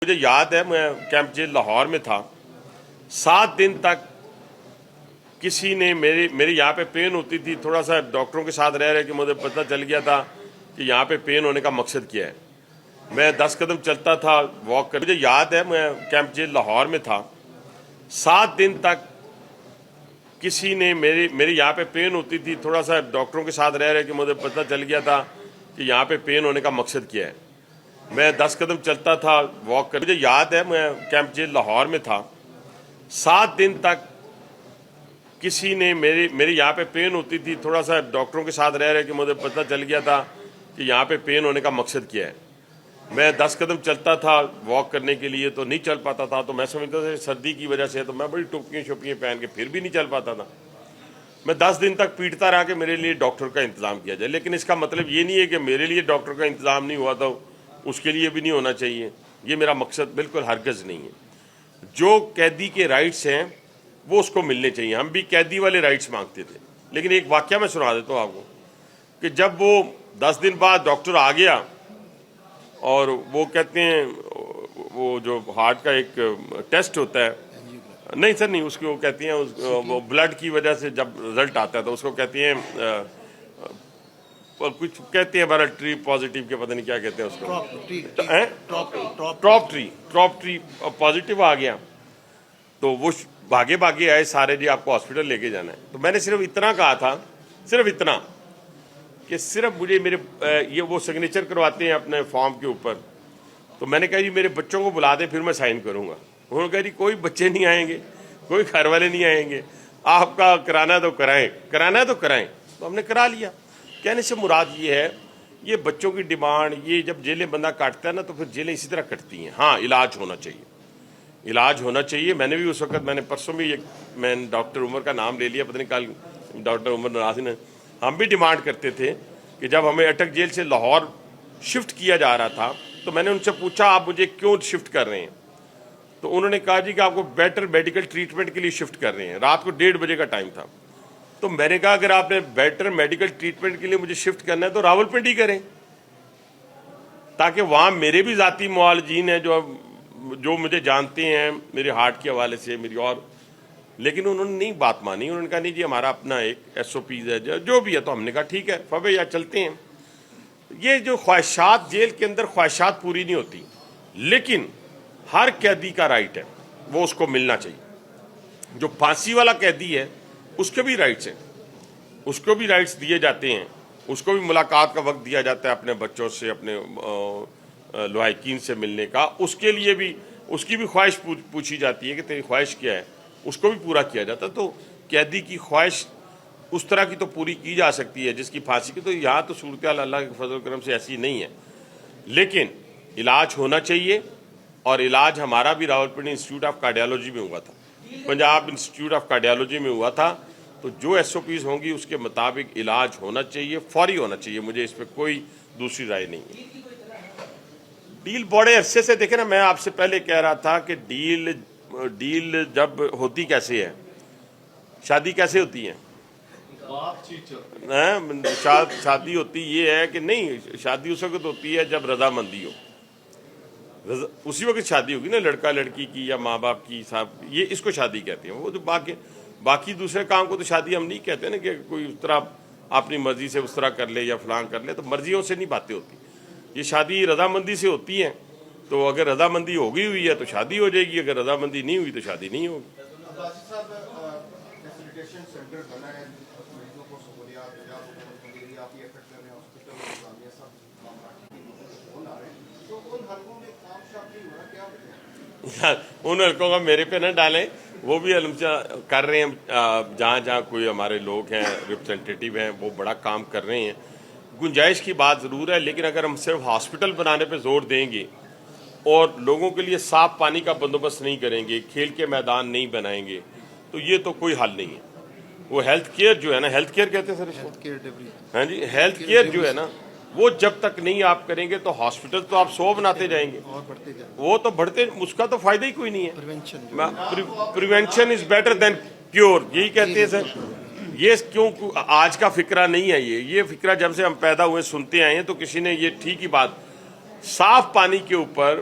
مجھے یاد ہے میں کیمپ جیل لاہور میں تھا 7 دن تک کسی نے میری یہاں پہ پین ہوتی تھی تھوڑا سا ڈاکٹروں کے ساتھ رہ کہ مجھے پتہ چل گیا تھا کہ یہاں پہ پین ہونے کا مقصد کیا ہے. میں 10 قدم چلتا تھا واک کر. مجھے یاد ہے میں کیمپ جیل لاہور میں تھا 7 دن تک کسی نے میری یہاں پہ پین ہوتی تھی تھوڑا سا ڈاکٹروں کے ساتھ رہ کہ مجھے پتہ چل گیا تھا کہ یہاں پہ پین ہونے کا مقصد کیا ہے. میں 10 قدم چلتا تھا واک کر. مجھے یاد ہے میں کیمپ جیل لاہور میں تھا 7 دن تک کسی نے میری یہاں پہ پین ہوتی تھی تھوڑا سا ڈاکٹروں کے ساتھ رہ کہ مجھے پتہ چل گیا تھا کہ یہاں پہ پین ہونے کا مقصد کیا ہے. میں 10 قدم چلتا تھا واک کرنے کے لیے تو نہیں چل پاتا تھا تو میں سمجھتا تھا سردی کی وجہ سے تو میں بڑی ٹوپیاں شوپیاں پہن کے پھر بھی نہیں چل پاتا تھا. میں 10 دن تک پیٹتا رہا کہ میرے لیے ڈاکٹر کا انتظام کیا جائے. لیکن اس کا مطلب یہ نہیں ہے کہ میرے لیے ڈاکٹر کا انتظام نہیں ہوا تو اس کے لیے بھی نہیں ہونا چاہیے. یہ میرا مقصد بالکل ہرگز نہیں ہے. جو قیدی کے رائٹس ہیں وہ اس کو ملنے چاہیے. ہم بھی قیدی والے رائٹس مانگتے تھے. لیکن ایک واقعہ میں سنا دیتا ہوں آپ کو کہ جب وہ 10 دن بعد ڈاکٹر آ گیا اور وہ کہتے ہیں وہ جو ہارٹ کا ایک ٹیسٹ ہوتا ہے نہیں سر نہیں اس کو کہتے ہیں وہ بلڈ کی وجہ سے جب رزلٹ آتا ہے تو اس کو کہتے ہیں کچھ کہتے ہیں ہمارا ٹری پازیٹیو کے پتہ نہیں کیا کہتے ہیں اس کو ٹراپ ٹری پازیٹیو آ گیا تو وہ بھاگے آئے سارے جی آپ کو ہاسپٹل لے کے جانا ہے. تو میں نے صرف اتنا کہا تھا صرف اتنا کہ صرف مجھے میرے یہ وہ سگنیچر کرواتے ہیں اپنے فارم کے اوپر تو میں نے کہا جی میرے بچوں کو بلا دیں پھر میں سائن کروں گا. انہوں نے کہا جی کوئی بچے نہیں آئیں گے کوئی گھر والے نہیں آئیں گے آپ کا کرانا ہے تو کرائیں. تو ہم نے کرا لیا. کہنے سے مراد یہ ہے یہ بچوں کی ڈیمانڈ یہ جب جیلیں بندہ کاٹتا ہے نا تو پھر جیلیں اسی طرح کٹتی ہیں. ہاں علاج ہونا چاہیے. میں نے بھی اس وقت میں نے پرسوں بھی میں نے ڈاکٹر عمر کا نام لے لیا پتہ نہیں کل ڈاکٹر عمر ناظر نے ہم بھی ڈیمانڈ کرتے تھے کہ جب ہمیں اٹک جیل سے لاہور شفٹ کیا جا رہا تھا تو میں نے ان سے پوچھا آپ مجھے کیوں شفٹ کر رہے ہیں تو انہوں نے کہا جی کہ آپ کو بیٹر میڈیکل ٹریٹمنٹ کے لیے شفٹ کر رہے ہیں. رات کو 1:30 بجے کا ٹائم تھا. تو میں نے کہا اگر آپ نے بیٹر میڈیکل ٹریٹمنٹ کے لیے مجھے شفٹ کرنا ہے تو راولپنڈی کریں تاکہ وہاں میرے بھی ذاتی معالجین ہیں جو مجھے جانتے ہیں میرے ہارٹ کے حوالے سے میری اور. لیکن انہوں نے نہیں بات مانی. انہوں نے کہا نہیں جی ہمارا اپنا ایک SOPs ہے جو بھی ہے. تو ہم نے کہا ٹھیک ہے فبے یا چلتے ہیں. یہ جو خواہشات جیل کے اندر خواہشات پوری نہیں ہوتی لیکن ہر قیدی کا رائٹ ہے وہ اس کو ملنا چاہیے. جو پھانسی والا قیدی ہے اس کے بھی رائٹس ہیں اس کو بھی رائٹس دیے جاتے ہیں. اس کو بھی ملاقات کا وقت دیا جاتا ہے اپنے بچوں سے اپنے لواحقین سے ملنے کا. اس کے لیے بھی اس کی بھی خواہش پوچھی جاتی ہے کہ تیری خواہش کیا ہے اس کو بھی پورا کیا جاتا ہے. تو قیدی کی خواہش اس طرح کی تو پوری کی جا سکتی ہے جس کی پھانسی کی. تو یہاں تو صورتحال اللہ کے فضل و کرم سے ایسی نہیں ہے لیکن علاج ہونا چاہیے. اور علاج ہمارا بھی راولپنڈی انسٹیٹیوٹ آف کارڈیالوجی میں ہوا تھا پنجاب انسٹیٹیوٹ آف کارڈیالوجی میں ہوا تھا. تو جو SOPs ہوں گی اس کے مطابق علاج ہونا چاہیے فوری ہونا چاہیے. مجھے اس پہ کوئی دوسری رائے نہیں ہے. ڈیل بڑے عرصے سے دیکھیں نا میں آپ سے پہلے کہہ رہا تھا کہ ڈیل جب ہوتی کیسے ہے شادی کیسے ہوتی ہے شادی ہوتی یہ ہے کہ نہیں شادی اس وقت ہوتی ہے جب رضامندی ہو. اسی وقت شادی ہوگی نا لڑکا لڑکی کی یا ماں باپ کی صاحب یہ اس کو شادی کہتے ہیں. وہ تو باقی دوسرے کام کو تو شادی ہم نہیں کہتے نا کہ کوئی اس طرح اپنی مرضی سے اس طرح کر لے یا فلان کر لے. تو مرضیوں سے نہیں باتیں ہوتی. یہ شادی رضامندی سے ہوتی ہے. تو اگر رضامندی ہوئی ہے تو شادی ہو جائے گی. اگر رضامندی نہیں ہوئی تو شادی نہیں ہوگی. ان حلقوں کا میرے پہ نہ ڈالیں. وہ بھی کر رہے ہیں جہاں کوئی ہمارے لوگ ہیں ریپرزنٹیٹیو ہیں وہ بڑا کام کر رہے ہیں. گنجائش کی بات ضرور ہے لیکن اگر ہم صرف ہاسپٹل بنانے پہ زور دیں گے اور لوگوں کے لیے صاف پانی کا بندوبست نہیں کریں گے کھیل کے میدان نہیں بنائیں گے تو یہ تو کوئی حل نہیں ہے. وہ ہیلتھ کیئر جو ہے نا ہیلتھ کیئر کہتے ہیں سر اس کو ہاں جی ہیلتھ کیئر جو ہے نا وہ جب تک نہیں آپ کریں گے تو ہاسپٹل تو آپ 100 بناتے جائیں گے وہ تو بڑھتے اس کا تو فائدہ ہی کوئی نہیں ہے. Prevention is better than cure یہی کہتے ہیں سر. یہ کیوں آج کا فکرہ نہیں ہے. یہ فکرہ جب سے ہم پیدا ہوئے سنتے آئے ہیں تو کسی نے یہ ٹھیک ہی بات صاف پانی کے اوپر